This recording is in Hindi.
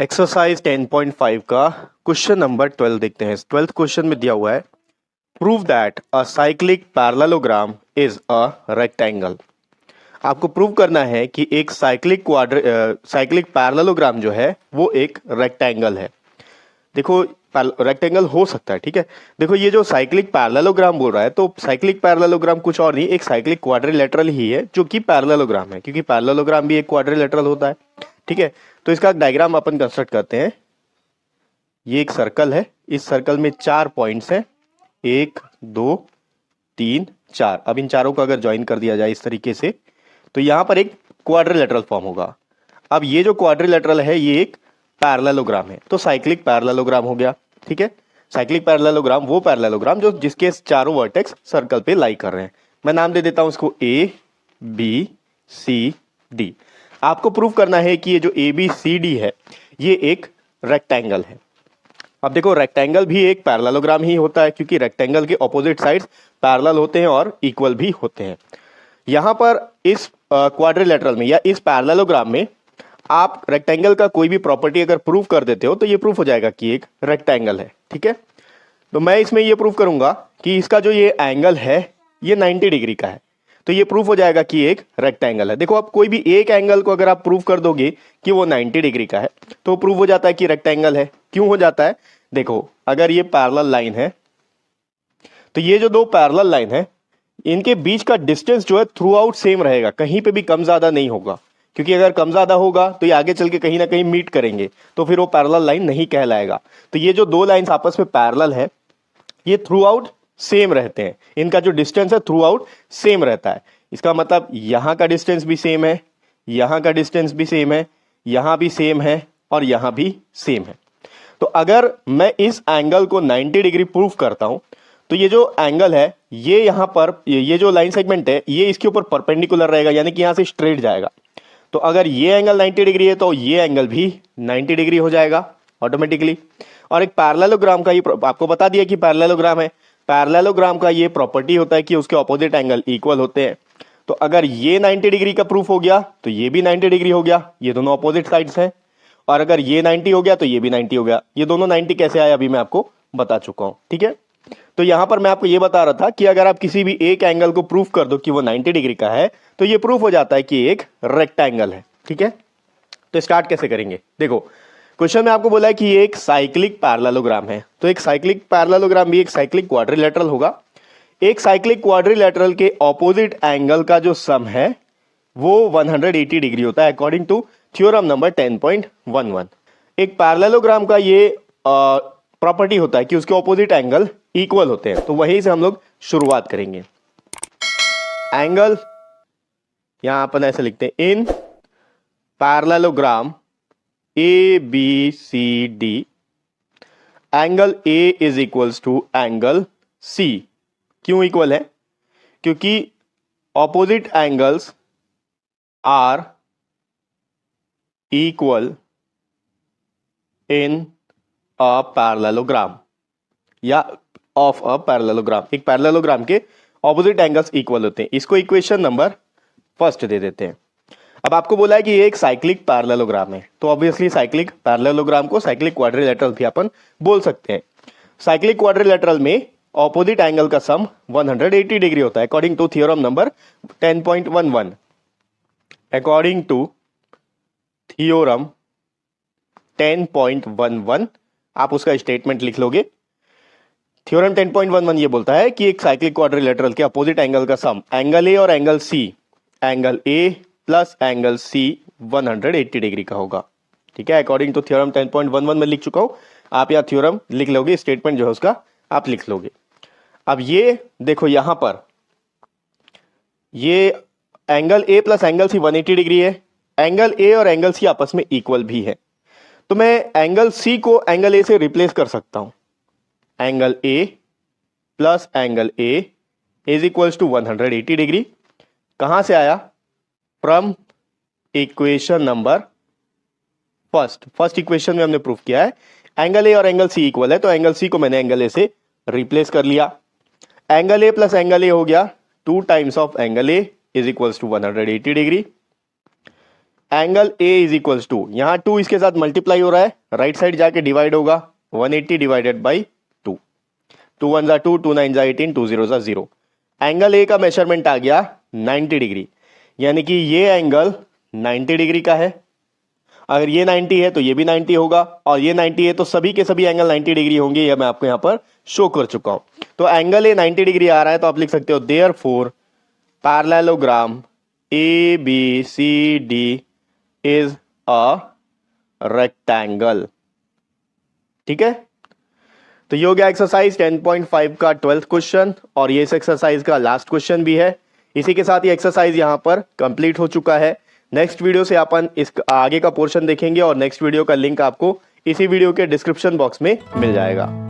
एक्सरसाइज 10.5 का क्वेश्चन नंबर 12 देखते हैं। 12th क्वेश्चन में दिया हुआ है prove that a cyclic parallelogram is a rectangle. आपको प्रूव करना है कि एक साइक्लिक पैरेललोग्राम जो है वो एक रेक्टेंगल है। देखो रेक्टेंगल हो सकता है, ठीक है। देखो ये जो साइक्लिक पैरेललोग्राम बोल रहा है तो साइक्लिक पैरेललोग्राम कुछ और नहीं, एक साइक्लिक क्वाड्रिलेटरल ही है जो कि पैरेललोग्राम है, क्योंकि पैरेललोग्राम भी एक क्वाड्रिलेटरल होता है, ठीक है। तो इसका डायग्राम अपन कंस्ट्रक्ट करते हैं। ये एक सर्कल है, इस सर्कल में 4 पॉइंट्स हैं, 1 2 3 4। अब इन चारों को अगर ज्वाइन कर दिया जाए इस तरीके से तो यहां पर एक क्वाड्रिलेटरल फॉर्म होगा। अब ये जो क्वाड्रिलेटरल है ये एक पैरेललोग्राम है, तो साइक्लिक पैरेललोग्राम हो गया, ठीक है। साइक्लिक पैरेललोग्राम वो पैरेललोग्राम जो जिसके चारों वर्टेक्स सर्कल पे लाई कर रहे हैं। मैं नाम दे देता हूं इसको ए बी सी डी। आपको प्रूव करना है कि ये जो ए बी सी डी है ये एक रेक्टेंगल है। अब देखो रेक्टेंगल भी एक पैरेललोग्राम ही होता है, क्योंकि रेक्टेंगल के ऑपोजिट साइड्स पैरेलल होते हैं और इक्वल भी होते हैं। यहां पर इस क्वाड्रिलेटरल में या इस पैरेललोग्राम में आप रेक्टेंगल का कोई भी प्रॉपर्टी अगर प्रूव कर देते हो तो ये प्रूफ हो जाएगा कि एक रेक्टेंगल है, ठीक है। तो मैं इसमें ये प्रूव करूंगा कि इसका जो ये एंगल है ये 90 डिग्री का है, तो ये प्रूफ हो जाएगा कि एक रेक्टेंगल है। देखो अब कोई भी एक एंगल को अगर आप प्रूव कर दोगे कि वो 90 डिग्री का है तो प्रूव हो जाता है कि रेक्टेंगल है। क्यों हो जाता है? देखो अगर ये पैरेलल लाइन है तो ये जो दो पैरेलल लाइन है इनके बीच का डिस्टेंस जो है थ्रू आउट सेम रहेगा, कहीं पे भी कम ज्यादा नहीं होगा, क्योंकि अगर कम ज्यादा होगा तो ये आगे चल के कहीं ना कहीं मीट करेंगे तो फिर वो पैरेलल लाइन नहीं कहलाएगा। तो ये जो दो लाइंस आपस में पैरेलल है ये थ्रू आउट सेम रहते हैं, इनका जो डिस्टेंस है थ्रू आउट सेम रहता है। इसका मतलब यहां का डिस्टेंस भी सेम है, यहां का डिस्टेंस भी सेम है, यहां भी सेम है और यहां भी सेम है। तो अगर मैं इस एंगल को 90 डिग्री प्रूव करता हूं तो ये जो एंगल है ये यहां पर ये जो लाइन सेगमेंट है ये इसके ऊपर परपेंडिकुलर रहेगा, यानी कि यहां से स्ट्रेट जाएगा। तो अगर ये एंगल 90 डिग्री है तो ये एंगल भी 90 डिग्री हो जाएगा ऑटोमेटिकली। और एक पैरेललोग्राम का ये आपको बता दिया कि पैरेललोग्राम है, पैरेललोग्राम का ये प्रॉपर्टी होता है कि उसके ऑपोजिट एंगल इक्वल होते हैं। तो अगर ये 90 डिग्री का प्रूफ हो गया तो ये भी 90 डिग्री हो गया, ये दोनों ऑपोजिट साइड्स हैं। और अगर ये 90 हो गया तो ये भी 90 हो गया। ये दोनों 90 कैसे आए अभी मैं आपको बता चुका हूं, ठीक है। तो यहां पर मैं आपको ये बता रहा था कि अगर आप किसी भी एक एंगल को प्रूफ कर दो कि वो 90 डिग्री का है तो ये प्रूफ हो जाता है कि एक रेक्टेंगल है, ठीक है। तो स्टार्ट कैसे करेंगे? देखो क्वेश्चन में आपको बोला है कि ये एक साइक्लिक पैरेललोग्राम है, तो एक साइक्लिक पैरेललोग्राम भी एक साइक्लिक क्वाड्रिलेटरल होगा। एक साइक्लिक क्वाड्रिलेटरल के ऑपोजिट एंगल का जो सम है वो 180 डिग्री होता है अकॉर्डिंग टू थ्योरम नंबर 10.11। एक पैरेललोग्राम का ये प्रॉपर्टी होता है कि उसके ऑपोजिट एंगल इक्वल होते हैं। तो वहीं से हम लोग शुरुआत करेंगे। एंगल यहां अपन ऐसे लिखते हैं, in parallelogram A B C D angle A is equals to angle C. क्यों इक्वल है? क्योंकि opposite angles are equal in a parallelogram या ऑफ अ पैरेललोग्राम। एक पैरेललोग्राम के ऑपोजिट एंगल्स इक्वल होते हैं। इसको इक्वेशन नंबर फर्स्ट दे देते हैं। अब आपको बोला है कि ये एक साइक्लिक पैरेललोग्राम है, तो ऑब्वियसली साइक्लिक पैरेललोग्राम को साइक्लिक क्वाड्रिलेटरल भी अपन बोल सकते हैं। साइक्लिक क्वाड्रिलेटरल में ऑपोजिट एंगल का सम 180 डिग्री होता है according to theorem number 10.11। According to theorem 10.11 आप उसका स्टेटमेंट लिख लोगे। थ्योरम 10.11 ये बोलता है कि एक साइक्लिक क्वाड्रिलेटरल के अपोजिट एंगल का सम एंगल ए और angle C, angle A plus angle C 180 degree का होगा, ठीक है। अकॉर्डिंग टू थ्योरम 10.11 में लिख चुका हूं, आप यहां थ्योरम लिख लोगे, स्टेटमेंट जो है उसका आप लिख लोगे। अब ये देखो यहां पर ये angle A plus angle C 180 degree है, एंगल ए और एंगल सी आपस में इक्वल भी है, तो मैं एंगल सी को एंगल ए से रिप्लेस कर सकता हूं। Angle A plus angle A is equals to 180 degree. कहां से आया? From equation number first equation में हमने प्रूफ किया है एंगल ए और एंगल सी इक्वल है, तो एंगल सी को मैंने एंगल ए से रिप्लेस कर लिया। Angle A plus angle A हो गया 2 times of angle A is equals to 180 degree. Angle A is equals to, यहाँ 2 इसके साथ मल्टीप्लाई हो रहा है, राइट साइड जाके डिवाइड होगा, 180 डिवाइडेड बाई 2, 2 1 जा 2, 2 9 जा 18, 2 0 जा 0। एंगल ए का मेजरमेंट आ गया 90 डिग्री, यानी कि ये एंगल 90 डिग्री का है। अगर ये 90 है तो ये भी 90 होगा, और ये 90 है तो सभी के सभी एंगल 90 डिग्री होंगे, ये मैं आपको यहां पर शो कर चुका हूं। तो एंगल ए 90 डिग्री आ रहा है, तो आप लिख सकते हो therefore parallelogram A B C D is a rectangle. ठीक है, तो ये हो गया एक्सरसाइज 10.5 का 12th क्वेश्चन, और ये इस एक्सरसाइज का लास्ट क्वेश्चन भी है। इसी के साथ ये एक्सरसाइज यहां पर कंप्लीट हो चुका है। नेक्स्ट वीडियो से अपन इस आगे का पोर्शन देखेंगे, और नेक्स्ट वीडियो का लिंक आपको इसी वीडियो के डिस्क्रिप्शन बॉक्स में मिल जाएगा।